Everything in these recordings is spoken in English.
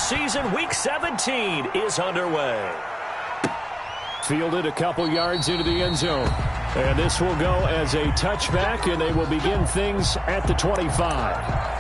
season. Week 17 is underway. Fielded a couple yards into the end zone. And this will go as a touchback, and they will begin things at the 25.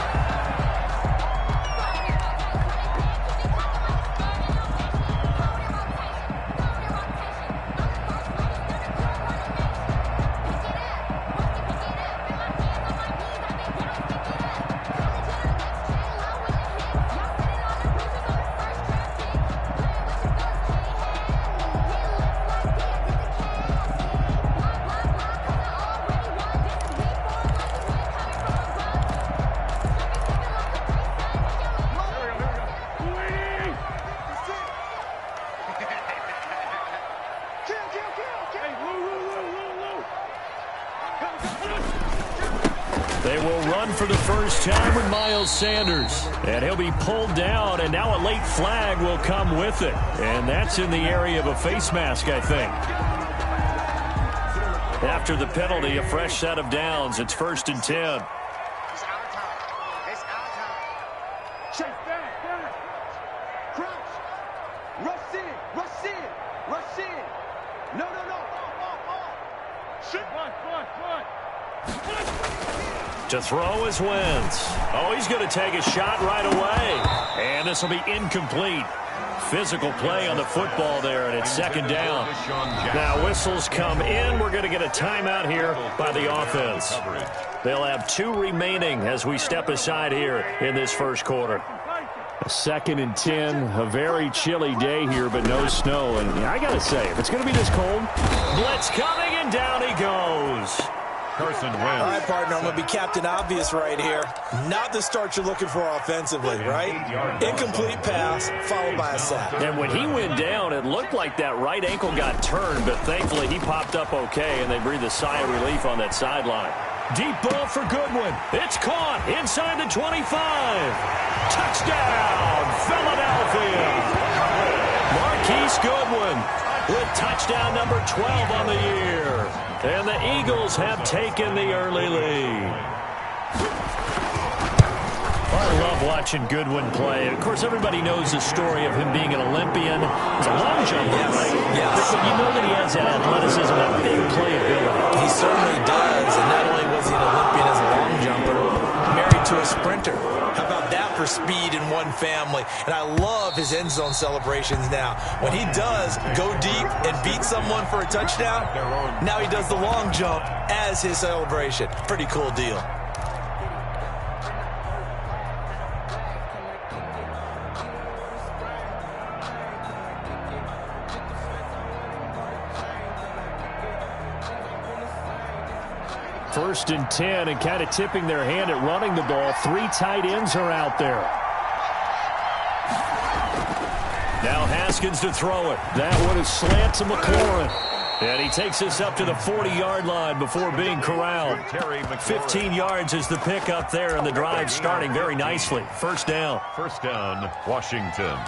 They will run for the first time with Miles Sanders. And he'll be pulled down, and now a late flag will come with it. And that's in the area of a face mask, I think. After the penalty, a fresh set of downs. It's 1st and 10. To throw is Wentz. Oh, he's going to take a shot right away. And this will be incomplete. Physical play on the football there, and it's 2nd down. Now whistles come in. We're going to get a timeout here by the offense. They'll have 2 remaining as we step aside here in this first quarter. 2nd and 10, a very chilly day here, but no snow. And I got to say, if it's going to be this cold. Blitz coming, and down he goes. Carson Wentz. All right, partner, I'm going to be Captain Obvious right here. Not the start you're looking for offensively, right? Incomplete pass, followed by a sack. And when he went down, it looked like that right ankle got turned, but thankfully he popped up okay, and they breathed a sigh of relief on that sideline. Deep ball for Goodwin. It's caught inside the 25. Touchdown, Philadelphia. Marquise Goodwin with touchdown number 12 on the year. And the Eagles have taken the early lead. I love watching Goodwin play. Of course, everybody knows the story of him being an Olympian. He's a long jumper, right? Yes. But you know that he has that athleticism, that big playability. He certainly does. And not only was he an Olympian as a long jumper, married to a sprinter. How about that for speed in one family? And I love his end zone celebrations now. When he does go deep and beat someone for a touchdown, now he does the long jump as his celebration. Pretty cool deal. First and 10, and kind of tipping their hand at running the ball. 3 tight ends are out there. Now Haskins to throw it. That one is slant to McLaurin. And he takes us up to the 40-yard line before being corralled. 15 yards is the pickup there, and the drive starting very nicely. 1st down. 1st down, Washington.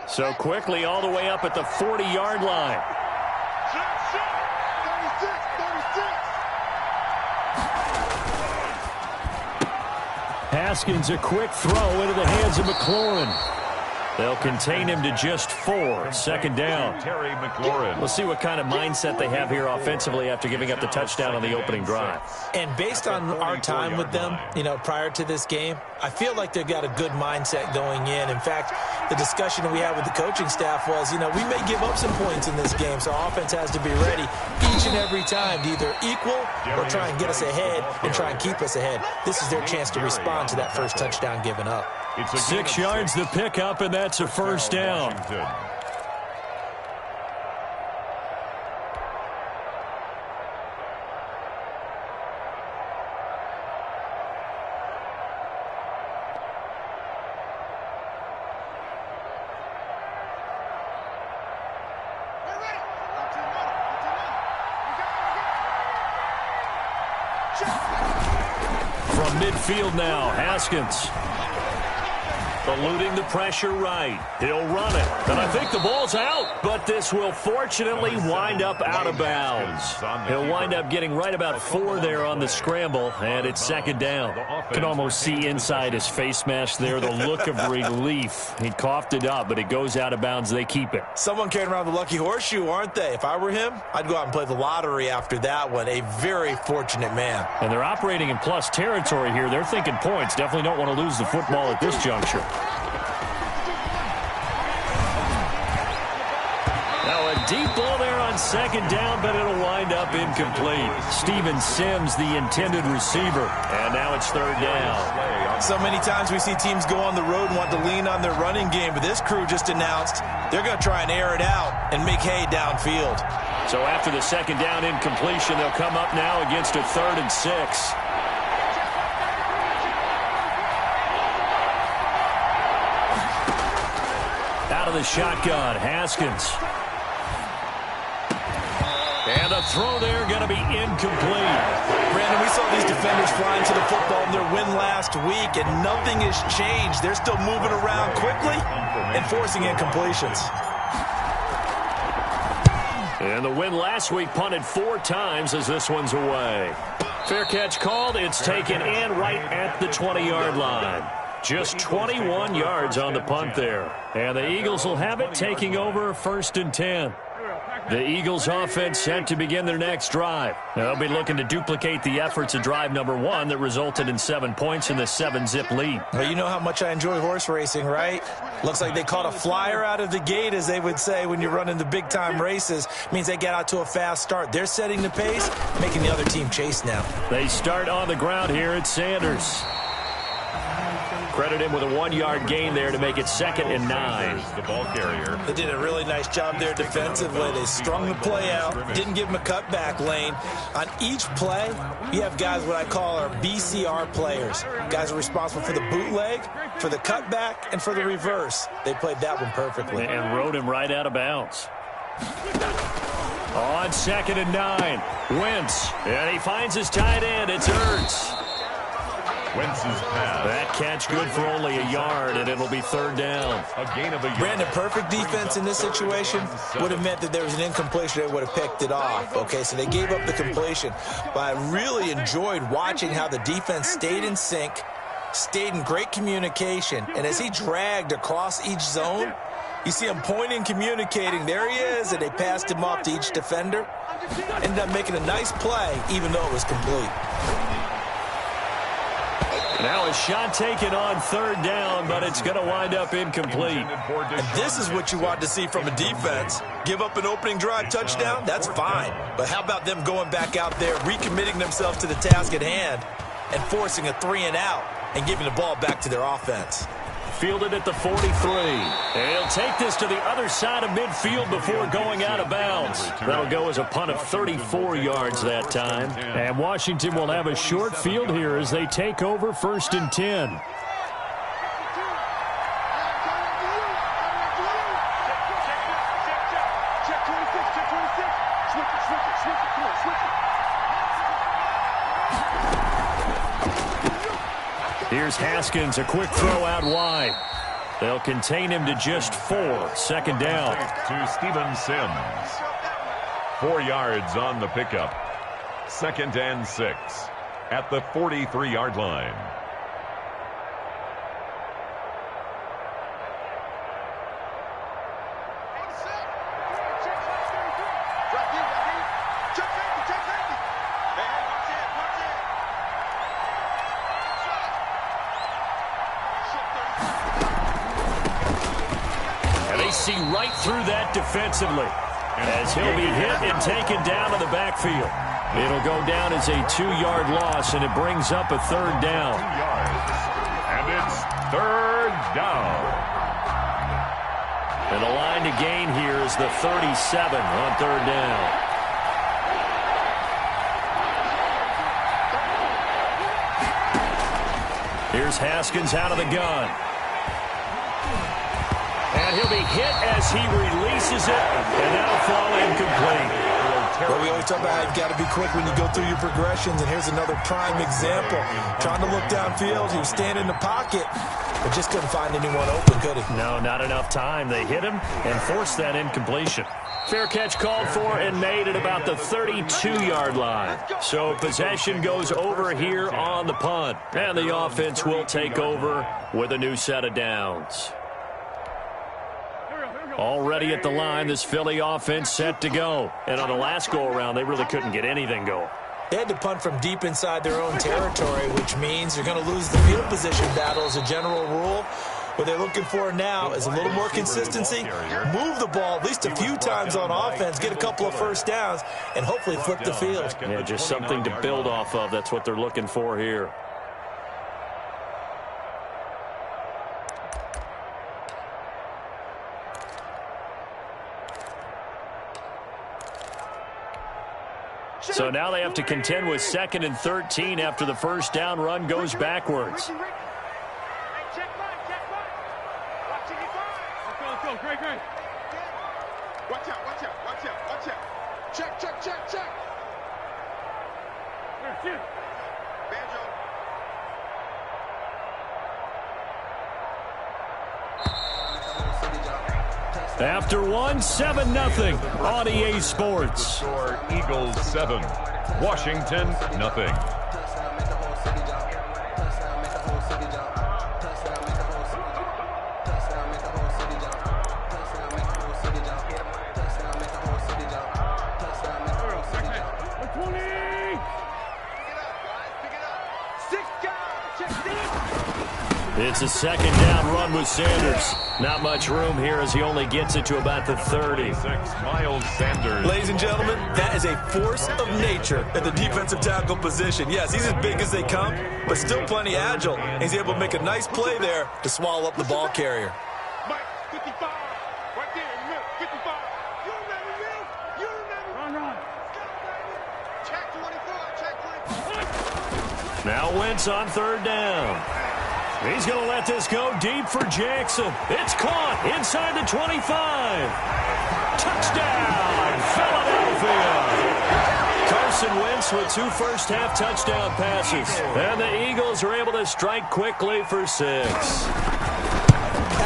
So quickly all the way up at the 40-yard line. Haskins, a quick throw into the hands of McLaurin. They'll contain him to just 4. 2nd down. Terry McLaurin. We'll see what kind of mindset they have here offensively after giving up the touchdown on the opening drive. And based on our time with them, prior to this game, I feel like they've got a good mindset going in. In fact, the discussion that we had with the coaching staff was, we may give up some points in this game, so our offense has to be ready each and every time to either equal or try and get us ahead and try and keep us ahead. This is their chance to respond to that first touchdown given up. 6 yards the pickup, and that's a 1st down. From midfield now, Haskins. Eluding the pressure right. He'll run it. And I think the ball's out. But this will fortunately wind up out of bounds. He'll wind up getting right about 4 there on the scramble. And it's second down. Can almost see inside his face mask there the look of relief. He coughed it up, but it goes out of bounds. They keep it. Someone carrying around the lucky horseshoe, aren't they? If I were him, I'd go out and play the lottery after that one. A very fortunate man. And they're operating in plus territory here. They're thinking points. Definitely don't want to lose the football at this juncture. Now a deep ball there on second down, but it'll wind up incomplete. Steven Sims, the intended receiver. And now it's third down. So many times we see teams go on the road and want to lean on their running game, but this crew just announced they're going to try and air it out and make hay downfield. So after the second down incompletion, they'll come up now against a 3rd and 6. Out of the shotgun, Haskins. And a throw there going to be incomplete. Brandon, we saw these defenders flying to the football in their win last week, and nothing has changed. They're still moving around quickly and forcing incompletions. And the win last week punted 4 times as this one's away. Fair catch called. It's taken in right at the 20-yard line. Just 21 yards on the punt there. And the Eagles will have it, taking over 1st and 10. The Eagles offense set to begin their next drive. They'll be looking to duplicate the efforts of drive number 1 that resulted in 7 points in the 7-zip lead. Well, you know how much I enjoy horse racing, right? Looks like they caught a flyer out of the gate, as they would say when you're running the big-time races. Means they get out to a fast start. They're setting the pace, making the other team chase now. They start on the ground here at Sanders. Credit him with a 1-yard gain there to make it 2nd and 9. The ball carrier. They did a really nice job there defensively. They strung the play out, didn't give him a cutback lane. On each play, you have guys what I call our BCR players. Guys are responsible for the bootleg, for the cutback, and for the reverse. They played that one perfectly. And rode him right out of bounds. On 2nd and 9, Wentz. And he finds his tight end. It's Ertz. Wentz's pass. That catch good for only a yard, and it'll be 3rd down. A gain of a yard. Brandon, perfect defense in this situation would have meant that there was an incompletion. They would have picked it off. Okay, so they gave up the completion. But I really enjoyed watching how the defense stayed in sync, stayed in great communication, and as he dragged across each zone, you see him pointing, communicating. There he is, and they passed him off to each defender. Ended up making a nice play, even though it was complete. Now a shot taken on 3rd down, but it's going to wind up incomplete. And this is what you want to see from a defense. Give up an opening drive touchdown, that's fine. But how about them going back out there, recommitting themselves to the task at hand, and forcing a 3-and-out and giving the ball back to their offense. Fielded at the 43. And he'll take this to the other side of midfield before going out of bounds. That'll go as a punt of 34 yards that time. And Washington will have a short field here as they take over 1st and 10. Here's Haskins, a quick throw out wide. They'll contain him to just 4. 2nd down. To Steven Sims. 4 yards on the pickup. 2nd and 6 at the 43-yard line. See right through that defensively as he'll be hit and taken down to the backfield. It'll go down as a 2-yard loss, and it brings up a 3rd down. 2 yards. And it's 3rd down. And the line to gain here is the 37 on 3rd down. Here's Haskins out of the gun. And he'll be hit as he releases it, and that'll fall incomplete. Well, we always talk about how you've got to be quick when you go through your progressions, and here's another prime example. Trying to look downfield, he was standing in the pocket, but just couldn't find anyone open, could he? No, not enough time. They hit him and forced that incompletion. Fair catch called for and made at about the 32-yard line. So possession goes over here on the punt. And the offense will take over with a new set of downs. Already at the line, this Philly offense set to go. And on the last go-around, they really couldn't get anything going. They had to punt from deep inside their own territory, which means you're going to lose the field position battle as a general rule. What they're looking for now is a little more consistency, move the ball at least a few times on offense, get a couple of first downs, and hopefully flip the field. Yeah, just something to build off of. That's what they're looking for here. So now they have to contend with 2nd and 13 after the first down run goes backwards. Great. Watch out. Check. Banjo. After 7-0 on EA Sports. Score Eagles 7, Washington nothing. It's a 2nd down run with Sanders. Not much room here as he only gets it to about the 30. Miles Sanders. Ladies and gentlemen, that is a force of nature at the defensive tackle position. Yes, he's as big as they come, but still plenty agile. And he's able to make a nice play there to swallow up the ball carrier. Mike, 55. Right there, 55. You remember. Run. Check 24. Now Wentz on 3rd down. He's going to let this go deep for Jackson. It's caught inside the 25. Touchdown, Philadelphia. Carson Wentz with 2 first-half touchdown passes. And the Eagles are able to strike quickly for 6.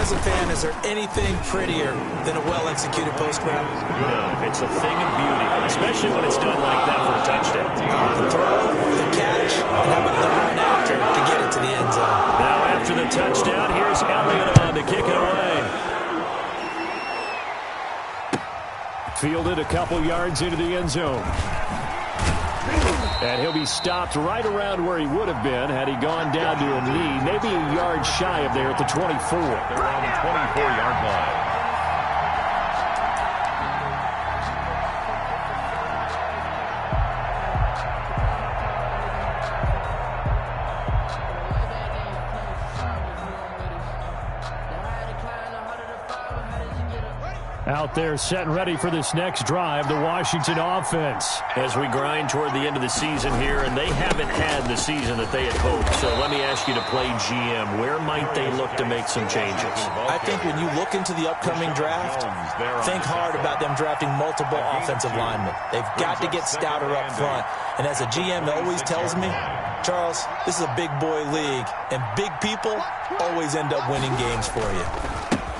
As a fan, is there anything prettier than a well-executed post route? No, it's a thing of beauty, especially when it's done like that for a touchdown. The throw, the catch, and how about the run after to get it to the end zone? Now after the touchdown, here's Elliott on to kick it away. Fielded a couple yards into the end zone. And he'll be stopped right around where he would have been had he gone down to a knee, maybe a yard shy of there at the 24. They're on the 24-yard line. Out there set and ready for this next drive, the Washington offense. As we grind toward the end of the season here, and they haven't had the season that they had hoped. So let me ask you to play GM. Where might they look to make some changes? I think when you look into the upcoming draft, think hard about them drafting multiple offensive linemen. They've got to get stouter up front. And as a GM always tells me, Charles, this is a big boy league, and big people always end up winning games for you.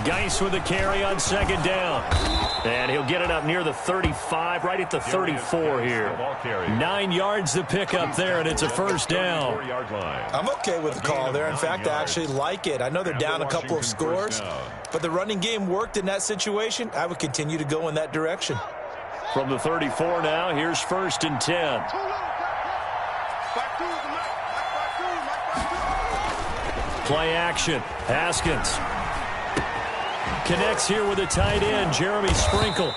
Geis with a carry on 2nd down. And he'll get it up near the 35, right at the 34 here. 9 yards to pick up there, and it's a first down. I'm okay with the call there. In fact, I actually like it. I know they're down a couple of scores, but the running game worked in that situation. I would continue to go in that direction. From the 34 now, here's 1st and 10. Play action. Haskins connects here with a tight end, Jeremy Sprinkle.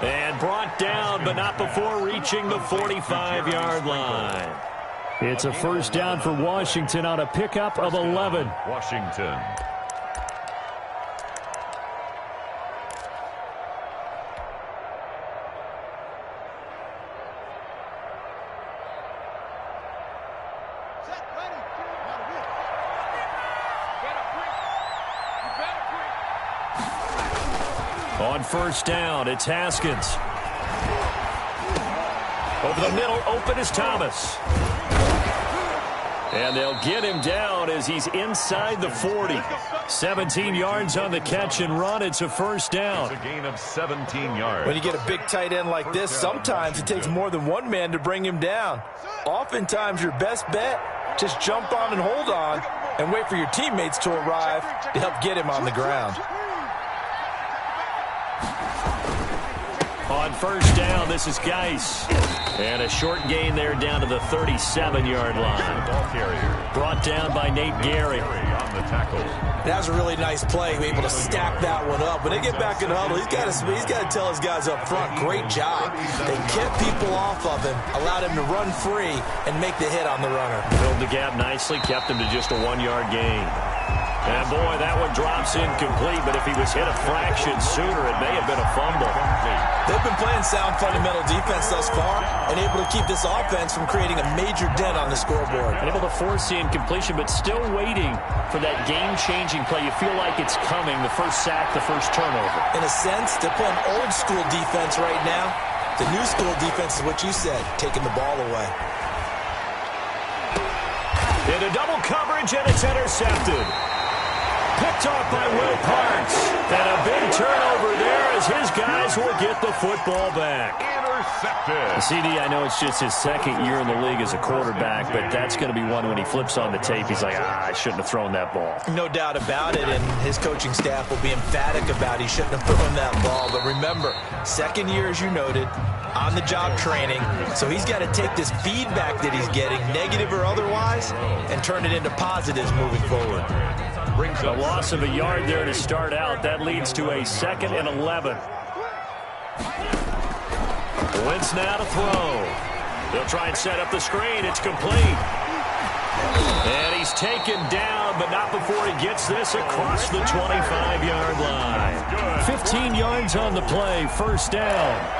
And brought down, but not before reaching the 45-yard line. It's a first down for Washington on a pickup of 11. Washington. On first down, it's Haskins. Over the middle, open is Thomas. And they'll get him down as he's inside the 40. 17 yards on the catch and run. It's a first down. It's a gain of 17 yards. When you get a big tight end like this, sometimes it takes more than one man to bring him down. Oftentimes, your best bet, just jump on and hold on and wait for your teammates to arrive to help get him on the ground. On first down, this is Geis. And a short gain there down to the 37-yard line. Ball carrier. Brought down by Nate Gary. On the tackle. That was a really nice play, able to stack that one up. When they get back in the huddle, he's got to tell his guys up front, great job. They kept people off of him, allowed him to run free, and make the hit on the runner. Filled the gap nicely, kept him to just a 1-yard gain. And, boy, that one drops incomplete, but if he was hit a fraction sooner, it may have been a fumble. They've been playing sound fundamental defense thus far and able to keep this offense from creating a major dent on the scoreboard. And able to force the incompletion, but still waiting for that game-changing play. You feel like it's coming, the first sack, the first turnover. In a sense, they're playing old-school defense right now. The new-school defense is what you said, taking the ball away. Into double coverage, and it's intercepted. Picked off by Will Parks. And a big turnover there as his guys will get the football back. Intercepted. CD, I know it's just his second year in the league as a quarterback, but that's going to be one when he flips on the tape. He's like, I shouldn't have thrown that ball. No doubt about it, and his coaching staff will be emphatic about he shouldn't have thrown that ball. But remember, second year, as you noted, on-the-job training, so he's got to take this feedback that he's getting, negative or otherwise, and turn it into positives moving forward. A loss of a yard there to start out. That leads to a 2nd and 11. Wentz now to throw. They'll try and set up the screen. It's complete. And he's taken down, but not before he gets this across the 25-yard line. 15 yards on the play. First down.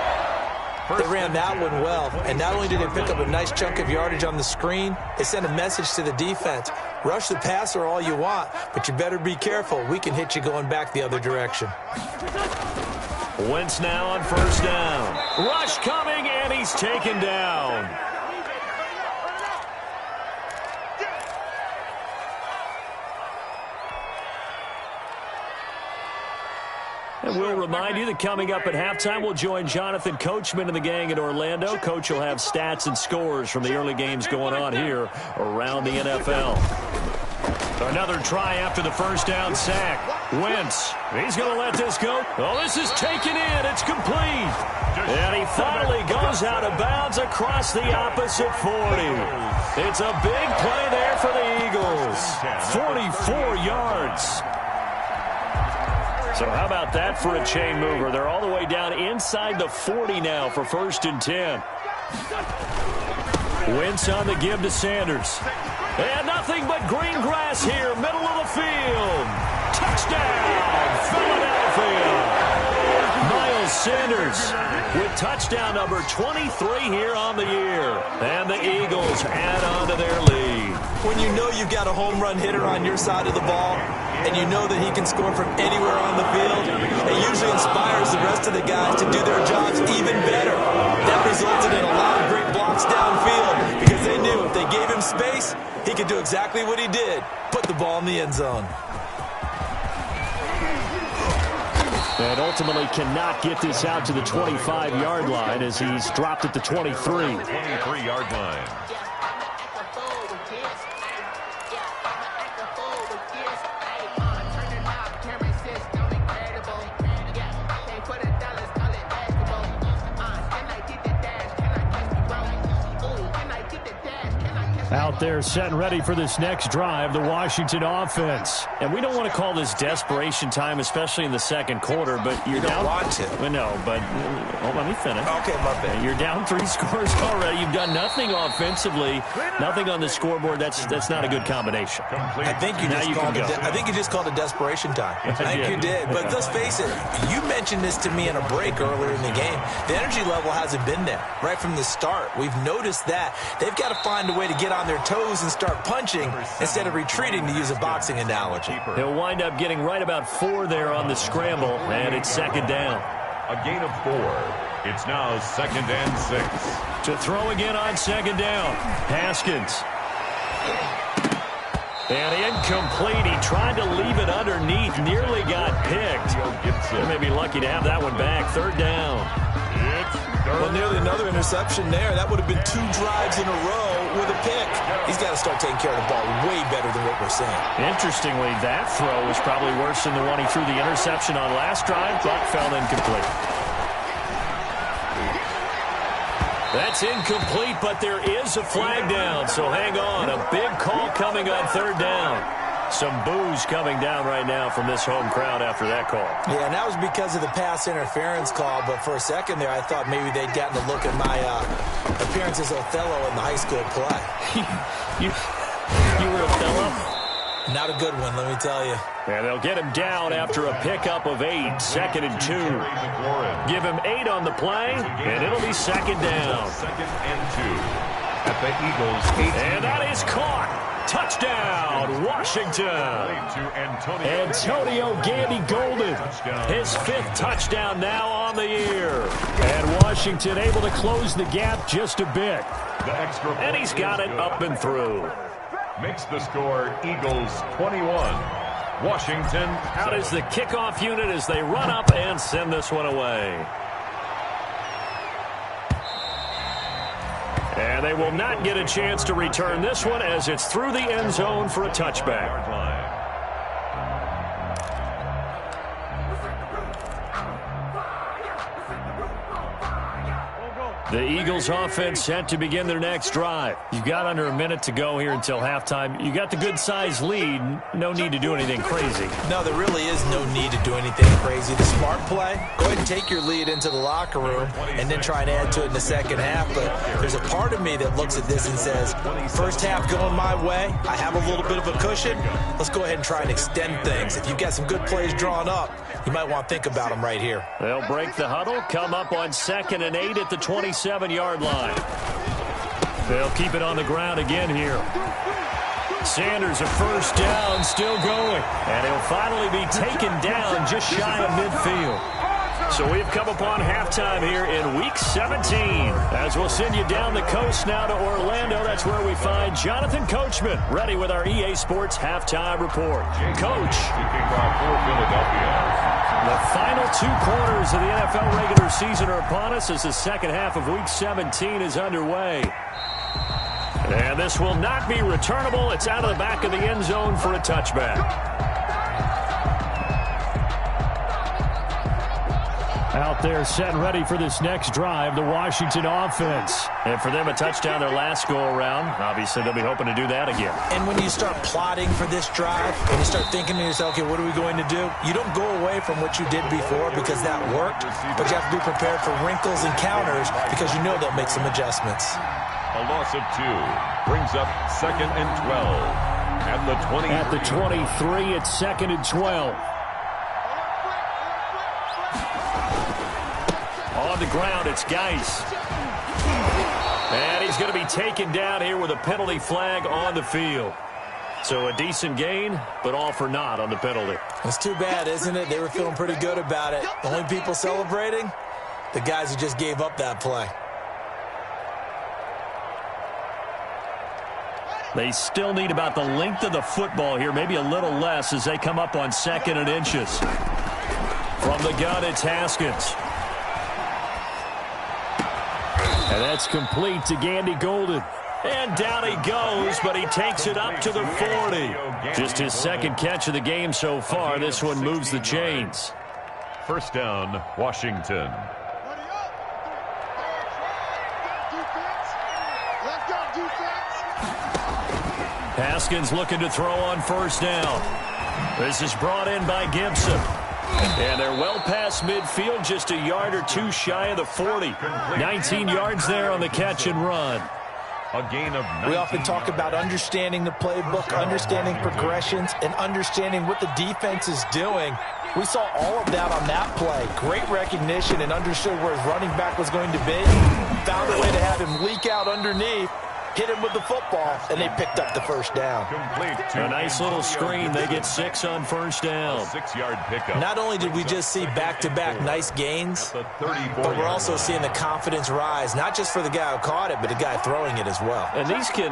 They ran that one well, and not only did they pick up a nice chunk of yardage on the screen, they sent a message to the defense. Rush the passer all you want, but you better be careful. We can hit you going back the other direction. Wentz now on first down. Rush coming, and he's taken down. And we'll remind you that coming up at halftime, we'll join Jonathan Coachman and the gang in Orlando. Coach will have stats and scores from the early games going on here around the NFL. Another try after the first down sack. Wentz, he's going to let this go. Oh, this is taken in. It's complete. And he finally goes out of bounds across the opposite 40. It's a big play there for the Eagles. 44 yards. So how about that for a chain mover? They're all the way down inside the 40 now for 1st and 10. Wentz on the give to Sanders. And nothing but green grass here, middle of the field. Touchdown, Philadelphia. Miles Sanders with touchdown number 23 here on the year. And the Eagles add on to their lead. When you know you've got a home run hitter on your side of the ball, and you know that he can score from anywhere on the field, it usually inspires the rest of the guys to do their jobs even better. That resulted in a lot of great blocks downfield because they knew if they gave him space, he could do exactly what he did, put the ball in the end zone. And ultimately cannot get this out to the 25-yard line as he's dropped at the 23. 23-yard line. Out there set and ready for this next drive, the Washington offense. And we don't want to call this desperation time, especially in the second quarter, but you're down. You don't want to. Well, no, but let me finish. Okay, my bad. You're down 3 scores already. You've done nothing offensively, nothing on the scoreboard. That's not a good combination. I think you just called it desperation time. I think you did. But let's face it, you mentioned this to me in a break earlier in the game. The energy level hasn't been there right from the start. We've noticed that. They've got to find a way to get on their toes and start punching instead of retreating, to use a boxing analogy. He'll wind up getting right about 4 there on the scramble, and it's 2nd down. A gain of 4. It's now 2nd and 6. To throw again on 2nd down. Haskins. And incomplete. He tried to leave it underneath. Nearly got picked. They may be lucky to have that one back. 3rd down. Well, nearly another interception there. That would have been 2 drives in a row with a pick. He's got to start taking care of the ball way better than what we're seeing. Interestingly, that throw was probably worse than the one he threw the interception on last drive, but fell incomplete. That's incomplete, but there is a flag down, so hang on. A big call coming on 3rd down. Some boos coming down right now from this home crowd after that call. Yeah, and that was because of the pass interference call, but for a second there, I thought maybe they'd gotten a look at my appearance as Othello in the high school play. you were Othello? Not a good one, let me tell you. And they'll get him down after a pickup of 8, 2nd and 2. Give him 8 on the play, and it'll be 2nd down. 2nd and 2 at the Eagles' 8. And that is caught. Touchdown, Washington. Antonio Gandy Golden. His 5th touchdown now on the year. And Washington able to close the gap just a bit. And he's got it up and through. Makes the score Eagles 21. Washington out is the kickoff unit as they run up and send this one away. And they will not get a chance to return this one as it's through the end zone for a touchback. The Eagles offense set to begin their next drive. You've got under a minute to go here until halftime. You got the good-sized lead. No need to do anything crazy. No, there really is no need to do anything crazy. The smart play, go ahead and take your lead into the locker room and then try and add to it in the second half. But there's a part of me that looks at this and says, first half going my way, I have a little bit of a cushion. Let's go ahead and try and extend things. If you've got some good plays drawn up, you might want to think about them right here. They'll break the huddle, come up on 2nd and 8 at the 27-yard line. They'll keep it on the ground again here. Sanders, a first down, still going. And he'll finally be taken down just shy of midfield. So we've come upon halftime here in Week 17. As we'll send you down the coast now to Orlando, that's where we find Jonathan Coachman, ready with our EA Sports Halftime Report. Coach. The final 2 quarters of the NFL regular season are upon us as the second half of Week 17 is underway. And this will not be returnable. It's out of the back of the end zone for a touchback. Out there set and ready for this next drive, the Washington offense. And for them, a touchdown their last go-around. Obviously, they'll be hoping to do that again. And when you start plotting for this drive, and you start thinking to yourself, okay, what are we going to do? You don't go away from what you did before because that worked, but you have to be prepared for wrinkles and counters because you know they'll make some adjustments. A loss of 2 brings up 2nd and 12 at the 20. At the 23, it's 2nd and 12. On the ground, it's Geis. And he's going to be taken down here with a penalty flag on the field. So a decent gain, but all for naught on the penalty. It's too bad, isn't it? They were feeling pretty good about it. The only people celebrating, the guys who just gave up that play. They still need about the length of the football here, maybe a little less as they come up on 2nd and inches. From the gun, it's Haskins. And that's complete to Gandy Golden. And down he goes, but he takes it up to the 40. Just his 2nd catch of the game so far. This one moves the chains. First down, Washington. Haskins looking to throw on first down. This is brought in by Gibson. And they're well past midfield, just a yard or 2 shy of the 40. 19 yards there on the catch and run. A gain of 19. We often talk about understanding the playbook, understanding progressions, and understanding what the defense is doing. We saw all of that on that play. Great recognition and understood where his running back was going to be. Found a way to have him leak out underneath. hit him with the football, and they picked up the first down. A nice little screen. They get 6 on first down. 6-yard pickup. Not only did we just see back-to-back nice gains, but we're also seeing the confidence rise, not just for the guy who caught it, but the guy throwing it as well. And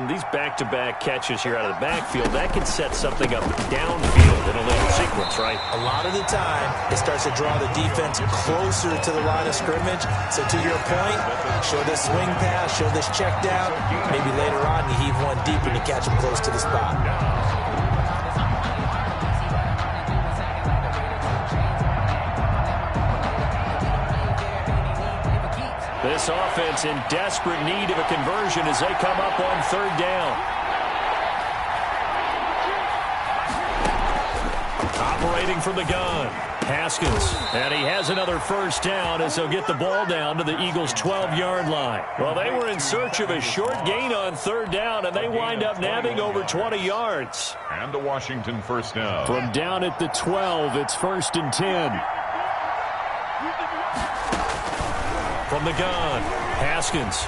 these back-to-back catches here out of the backfield, that can set something up downfield in a little sequence, right? A lot of the time, it starts to draw the defense closer to the line of scrimmage. So to your point, show this swing pass, show this check down. Maybe later on you heave one deep and you catch him close to the spot. This offense in desperate need of a conversion as they come up on third down. Operating from the gun, Haskins, and he has another first down as they'll get the ball down to the Eagles' 12-yard line. Well, they were in search of a short gain on third down, and they wind up nabbing over 20 yards. And the Washington first down. From down at the 12, it's 1st and 10. From the gun, Haskins.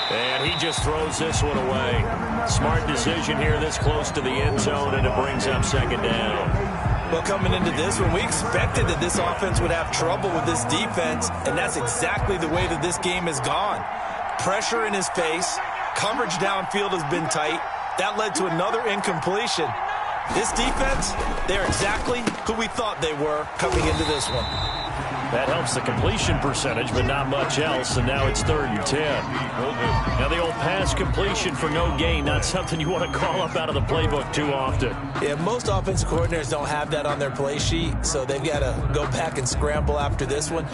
And he just throws this one away. Smart decision here this close to the end zone, and it brings up 2nd down. Well, coming into this one, we expected that this offense would have trouble with this defense, and that's exactly the way that this game has gone. Pressure in his face. Coverage downfield has been tight. That led to another incompletion. This defense, they're exactly who we thought they were coming into this one. That helps the completion percentage, but not much else, and now it's 3rd and 10. Now the old pass completion for no gain, not something you want to call up out of the playbook too often. Yeah, most offensive coordinators don't have that on their play sheet, so they've got to go back and scramble after this one.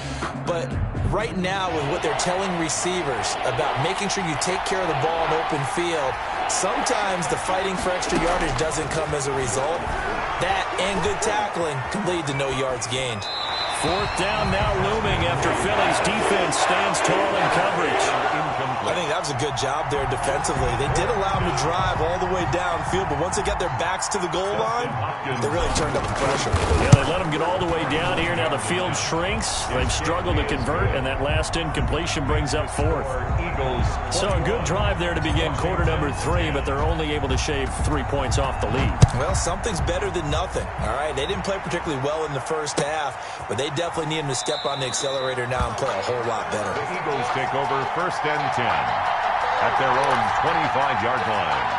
But right now, with what they're telling receivers about making sure you take care of the ball in open field, sometimes the fighting for extra yardage doesn't come as a result. That and good tackling can lead to no yards gained. 4th down now looming after Philly's defense stands tall in coverage. I think that was a good job there defensively. They did allow them to drive all the way downfield, but once they got their backs to the goal line, they really turned up the pressure. Yeah, they let them get all the way down here. Now the field shrinks. They've struggled to convert, and that last incompletion brings up 4th. So a good drive there to begin quarter number 3, but they're only able to shave 3 points off the lead. Well, something's better than nothing, all right? They didn't play particularly well in the first half, but they definitely need them to step on the accelerator now and play a whole lot better. The Eagles take over 1st and 10 at their own 25-yard line.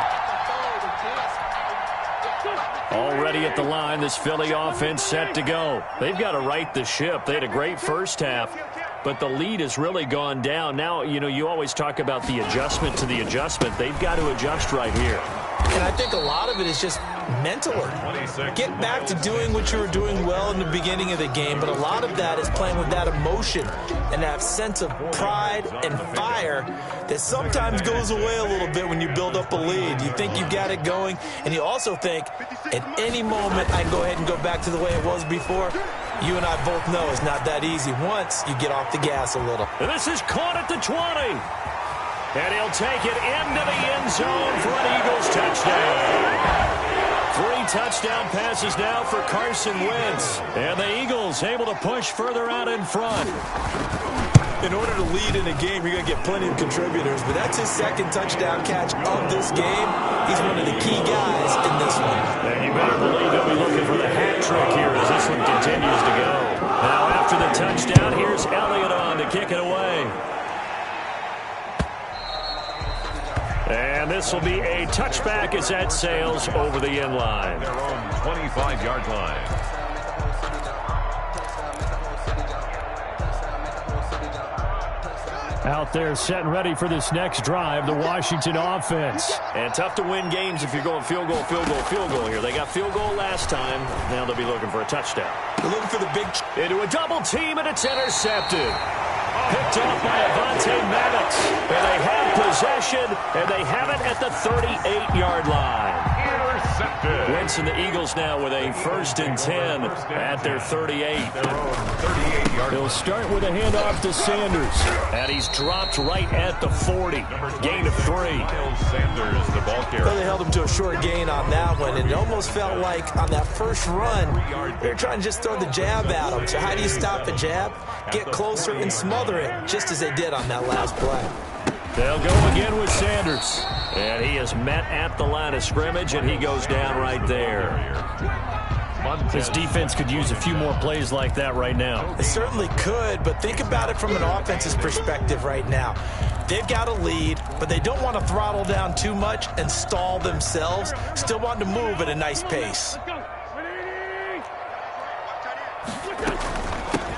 Already at the line, this Philly offense set to go. They've got to right the ship. They had a great first half, but the lead has really gone down. Now, you always talk about the adjustment to the adjustment. They've got to adjust right here. And I think a lot of it is just mentally. Get back to doing what you were doing well in the beginning of the game, but a lot of that is playing with that emotion and that sense of pride and fire that sometimes goes away a little bit when you build up a lead. You think you got it going, and you also think at any moment I can go ahead and go back to the way it was before. You and I both know it's not that easy once you get off the gas a little. And this is caught at the 20. And he'll take it into the end zone for an Eagles touchdown. 3 touchdown passes now for Carson Wentz. And the Eagles able to push further out in front. In order to lead in a game, you're going to get plenty of contributors, but that's his 2nd touchdown catch of this game. He's one of the key guys in this one. And you better believe he'll be looking for the hat trick here as this one continues to go. Now after the touchdown, here's Elliott on to kick it away. And this will be a touchback as that sails over the end line. Their own 25-yard line. Out there set and ready for this next drive, the Washington offense. And tough to win games if you're going field goal, field goal, field goal here. They got field goal last time. Now they'll be looking for a touchdown. They're looking for the big... Into a double team, and it's intercepted. Picked off by Avonte Maddox. And they have possession, and they have it at the 38-yard line. Intercepted. Wentz and the Eagles now with a 1st and 10 at their 38. They'll start with a handoff to Sanders. And he's dropped right at the 40. Gain of 3. Sanders, the ball carrier. Well, they held him to a short gain on that one, and it almost felt like on that first run, they were trying to just throw the jab at him. So how do you stop the jab? Get closer and smother it, just as they did on that last play. They'll go again with Sanders. And he is met at the line of scrimmage, and he goes down right there. This defense could use a few more plays like that right now. It certainly could, but think about it from an offense's perspective right now. They've got a lead, but they don't want to throttle down too much and stall themselves. Still want to move at a nice pace.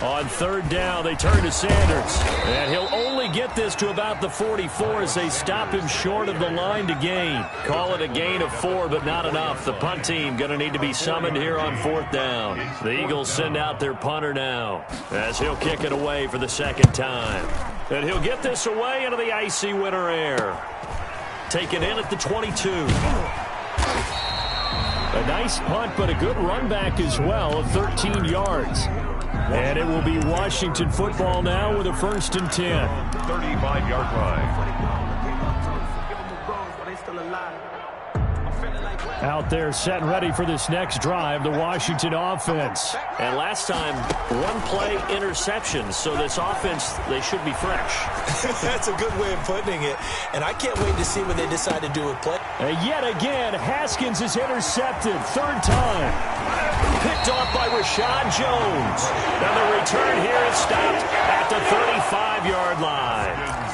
On third down, they turn to Sanders. And he'll only get this to about the 44 as they stop him short of the line to gain. Call it a gain of 4, but not enough. The punt team going to need to be summoned here on fourth down. The Eagles send out their punter now as he'll kick it away for the second time. And he'll get this away into the icy winter air. Taken in at the 22. A nice punt, but a good run back as well of 13 yards. And it will be Washington football now with a 1st and 10. 35-yard line. Out there set and ready for this next drive, the Washington offense. And last time, one play interceptions, so this offense, they should be fresh. That's a good way of putting it. And I can't wait to see what they decide to do with play. And yet again, Haskins is intercepted. Third time. Picked off by Rashad Jones. Now the return here is stopped at the 35-yard line.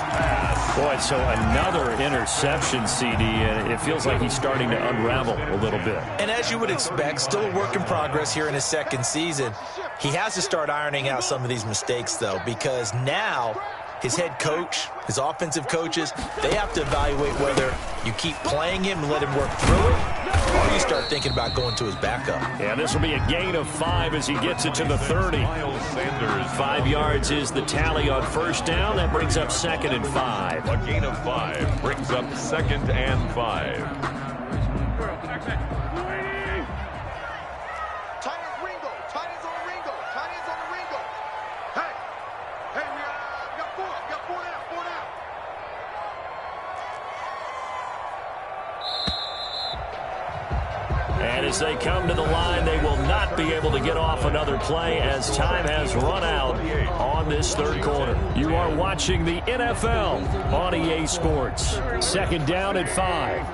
Boy, so another interception, CD, and it feels like he's starting to unravel a little bit. And as you would expect, still a work in progress here in his second season. He has to start ironing out some of these mistakes, though, because now his head coach, his offensive coaches, they have to evaluate whether you keep playing him and let him work through it, or you start thinking about going to his backup. Yeah, this will be a gain of 5 as he gets it to the 30. 5 yards is the tally on first down. That brings up 2nd and 5. A gain of 5 brings up 2nd and 5. And as they come to the line, they will not be able to get off another play as time has run out on this third quarter. You are watching the NFL on EA Sports. 2nd down at 5.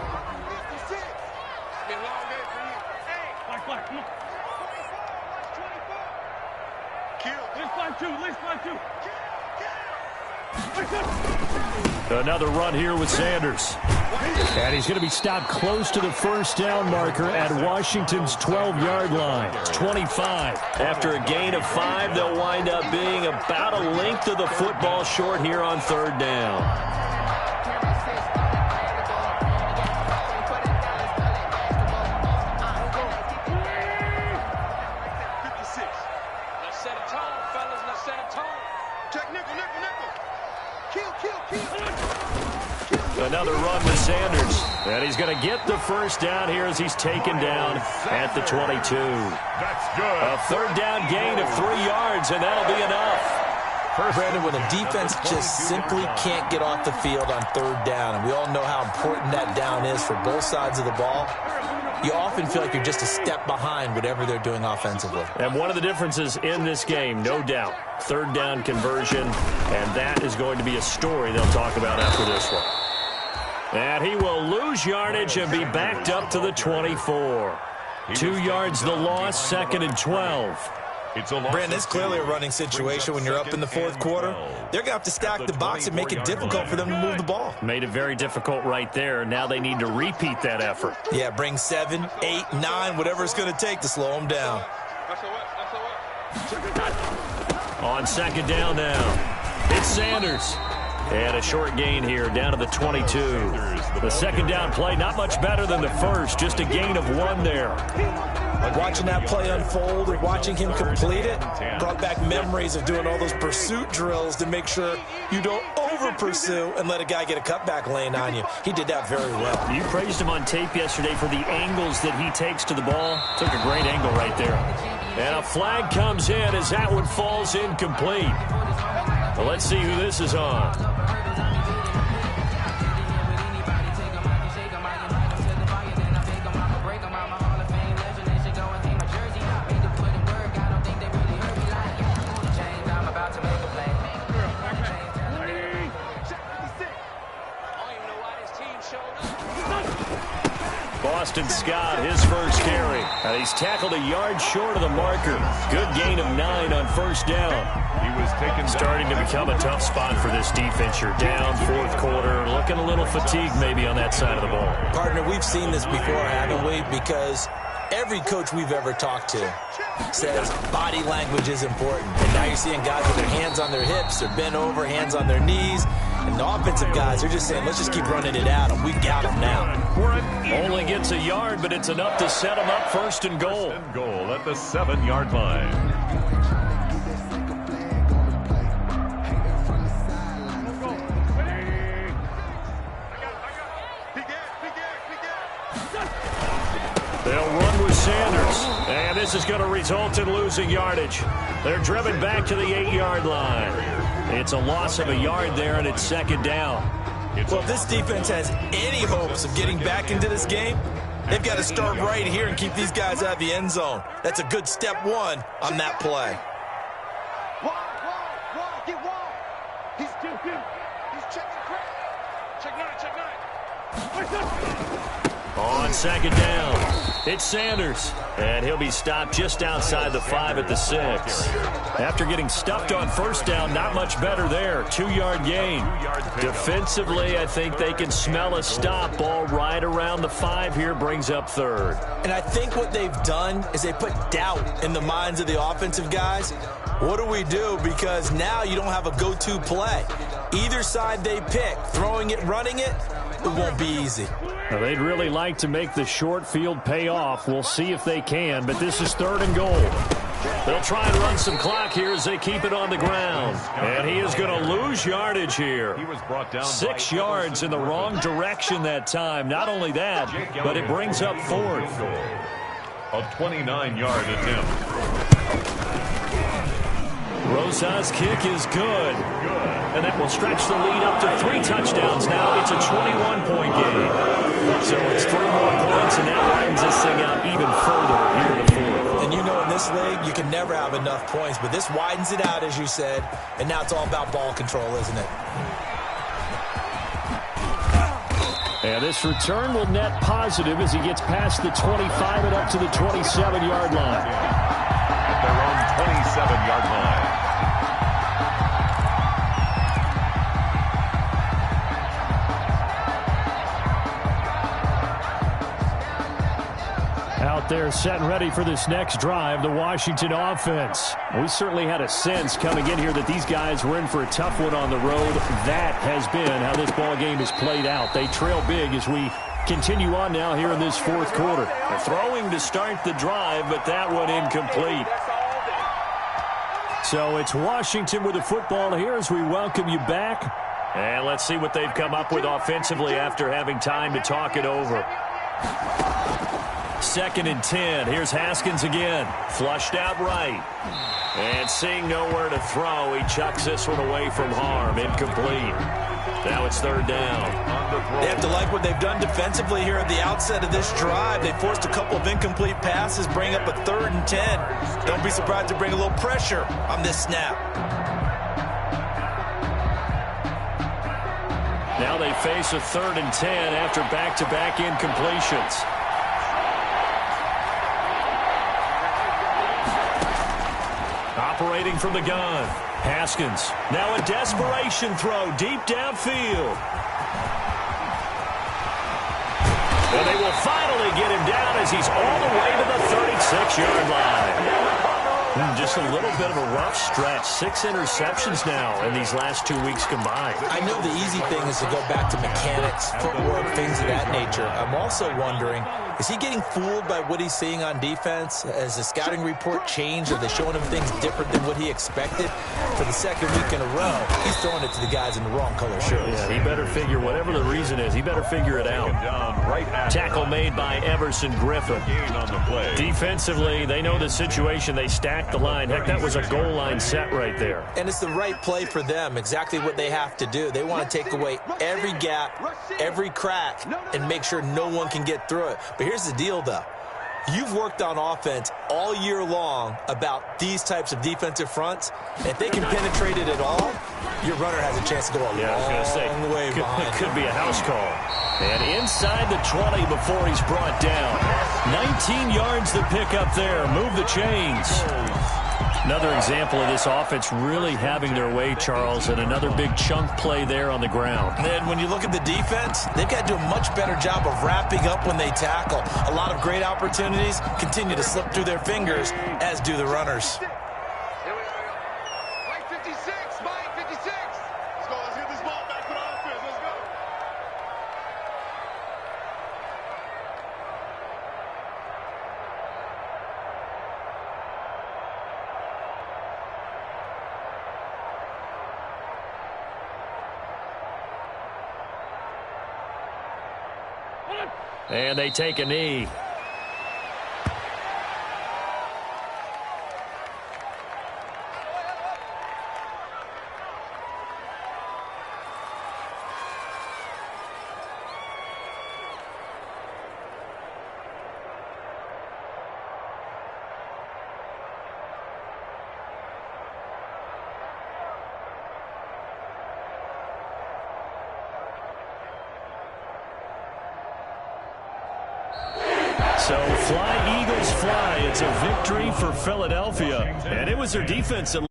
Another run here with Sanders. And he's going to be stopped close to the first down marker at Washington's 12-yard line. It's 25. After a gain of 5, they'll wind up being about a length of the football short here on third down. Another run with Sanders. And he's going to get the first down here as he's taken down at the 22. That's good. A third down gain of 3 yards, and that'll be enough. Brandon, when a defense just simply can't get off the field on third down, and we all know how important that down is for both sides of the ball, you often feel like you're just a step behind whatever they're doing offensively. And one of the differences in this game, no doubt, third down conversion, and that is going to be a story they'll talk about after this one. And he will lose yardage and be backed up to the 24. 2 yards the loss, 2nd and 12. Brandon, it's clearly a running situation when you're up in the fourth quarter. They're going to have to stack the box and make it difficult for them to move the ball. Made it very difficult right there. Now they need to repeat that effort. Yeah, bring 7, 8, 9, whatever it's going to take to slow them down. On 2nd down now, it's Sanders. And a short gain here down to the 22. The 2nd down play, not much better than the first, just a gain of 1 there. Watching that play unfold and watching him complete it brought back memories of doing all those pursuit drills to make sure you don't over-pursue and let a guy get a cutback lane on you. He did that very well. You praised him on tape yesterday for the angles that he takes to the ball. Took a great angle right there. And a flag comes in as that one falls incomplete. Well, let's see who this is on. Boston Scott, his first carry. And he's tackled a yard short of the marker. Good gain of 9 on first down. He was taken down. Starting to become a tough spot for this defense. You're down, fourth quarter, looking a little fatigued maybe on that side of the ball. Partner, we've seen this before, haven't we? Because every coach we've ever talked to says body language is important. And now you're seeing guys with their hands on their hips, they're bent over, hands on their knees. And the offensive guys, they're just saying, let's just keep running it at them. We've got them now. Only gets a yard, but it's enough to set them up first and goal. First and goal at the 7-yard line. They'll run with Sanders, and this is going to result in losing yardage. They're driven back to the 8-yard line. It's a loss of a yard there, and it's second down. Well, if this defense has any hopes of getting back into this game, they've got to start right here and keep these guys out of the end zone. That's a good step one on that play. Get wall. He's checking crack. Check 9. On second down, it's Sanders, and he'll be stopped just outside the 5 at the 6. After getting stuffed on first down, not much better there. 2-yard gain. Defensively, I think they can smell a stop. Ball right around the 5 here, brings up third. And I think what they've done is they put doubt in the minds of the offensive guys. What do we do? Because now you don't have a go-to play. Either side they pick, throwing it, running it, it won't be easy. Now, they'd really like to make the short field pay off. We'll see if they can, but this is third and goal. They'll try and run some clock here as they keep it on the ground. And he is going to lose yardage here. He was brought down 6 yards in the wrong direction that time. Not only that, but it brings up fourth. A 29-yard attempt. Rosa's kick is good. And that will stretch the lead up to 3 touchdowns now. It's a 21-point game. So it's 3 more points, and that widens this thing out even further here in the fourth. And you know in this league, you can never have enough points, but this widens it out, as you said, and now it's all about ball control, isn't it? And this return will net positive as he gets past the 25 and up to the 27-yard line. At their own 27-yard line. Out there set and ready for this next drive, the Washington offense. We certainly had a sense coming in here that these guys were in for a tough one on the road. That has been how this ball game has played out. They trail big as we continue on now here in this fourth quarter. They're throwing to start the drive, but that one incomplete. So it's Washington with the football here as we welcome you back. And let's see what they've come up with offensively after having time to talk it over. 2nd and 10. Here's Haskins again. Flushed out right. And seeing nowhere to throw, he chucks this one away from harm. Incomplete. Now it's third down. They have to like what they've done defensively here at the outset of this drive. They forced a couple of incomplete passes, bring up a 3rd and 10. Don't be surprised to bring a little pressure on this snap. Now they face a 3rd and 10 after back-to-back incompletions. Operating from the gun, Haskins. Now a desperation throw deep downfield. And they will finally get him down as he's all the way to the 36-yard line. Just a little bit of a rough stretch. 6 interceptions now in these last 2 weeks combined. I know the easy thing is to go back to mechanics, footwork, things of that nature. I'm also wondering, is he getting fooled by what he's seeing on defense? Has the scouting report changed? Are they showing him things different than what he expected? For the 2nd week in a row, he's throwing it to the guys in the wrong color shirts. Yeah, he better figure, whatever the reason is, he better figure it out. Tackle made by Everson Griffin. Defensively, they know the situation. They stack the line. Heck, that was a goal line set right there. And it's the right play for them, exactly what they have to do. They want to take away every gap, every crack, and make sure no one can get through it. But here's the deal, though. You've worked on offense all year long about these types of defensive fronts. If they can penetrate it at all, your runner has a chance to go a long way behind. It could be a house call. And inside the 20 before he's brought down. 19 yards to pick up there. Move the chains. Another example of this offense really having their way, Charles, and another big chunk play there on the ground. And when you look at the defense, they've got to do a much better job of wrapping up when they tackle. A lot of great opportunities continue to slip through their fingers, as do the runners. Here we are. Mike 56, Mike 56. Let's go. Let's get this ball back to the offense. Let's go. And they take a knee. So fly, Eagles, fly. It's a victory for Philadelphia. And it was their defense that